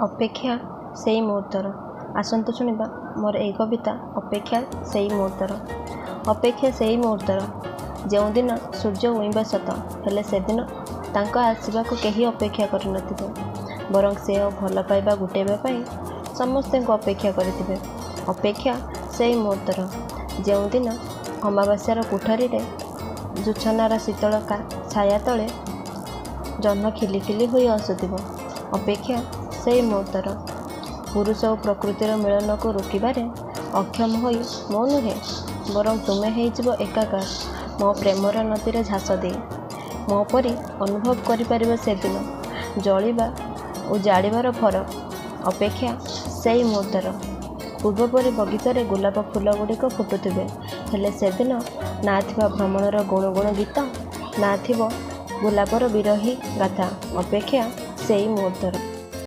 ଅପେକ୍ଷା ସେଇ ମୁହୂର୍ତ୍ତର। ଆସନ୍ତୁ ଶୁଣିବା ମୋର ଏହି କବିତା ଅପେକ୍ଷା ସେଇ ମୁହୂର୍ତ୍ତର। ଅପେକ୍ଷା ସେଇ ମୁହୂର୍ତ୍ତର ଯେଉଁଦିନ ସୂର୍ଯ୍ୟ ଉଇଁବ ସତ, ହେଲେ ସେଦିନ ତାଙ୍କ ଆସିବାକୁ କେହି ଅପେକ୍ଷା କରିନଥିବେ। ବରଂ ସେ ଭଲ ପାଇବା ଗୋଟେଇବା ପାଇଁ ସମସ୍ତଙ୍କୁ ଅପେକ୍ଷା କରିଥିବେ। ଅପେକ୍ଷା ସେଇ ମୁହୂର୍ତ୍ତର ଯେଉଁଦିନ ଅମାବାସ୍ୟାର କୋଠରୀରେ ଜୋଛନାର ଶୀତଳ ଛାୟା ତଳେ ଜହ୍ନ ଖିଲି ଖିଲି ହୋଇ ଆସୁଥିବ। ଅପେକ୍ଷା ସେଇ ମୁହୂର୍ତ୍ତର ପୁରୁଷ ଓ ପ୍ରକୃତିର ମିଳନକୁ ରୋକିବାରେ ଅକ୍ଷମ ହୋଇ ମୁଁ ନୁହେଁ, ବରଂ ତୁମେ ହେଇଯିବ ଏକାକାର ମୋ ପ୍ରେମର ନଦୀରେ ଝାସ ଦେଇ। ମୋ ପରି ଅନୁଭବ କରିପାରିବ ସେଦିନ ଜଳିବା ଓ ଜାଳିବାର ଫରକ। ଅପେକ୍ଷା ସେଇ ମୁହୂର୍ତ୍ତର ପୂର୍ବପରି ବଗିଚାରେ ଗୋଲାପ ଫୁଲ ଗୁଡ଼ିକ ଫୁଟୁଥିବେ, ହେଲେ ସେଦିନ ନା ଥିବ ଭ୍ରମଣର ଗୁଣୁଗୁଣ ଗୀତ, ନା ଥିବ ଗୋଲାପର ବିରହୀ ଗାଥା। ଅପେକ୍ଷା ସେଇ ମୁହୂର୍ତ୍ତର।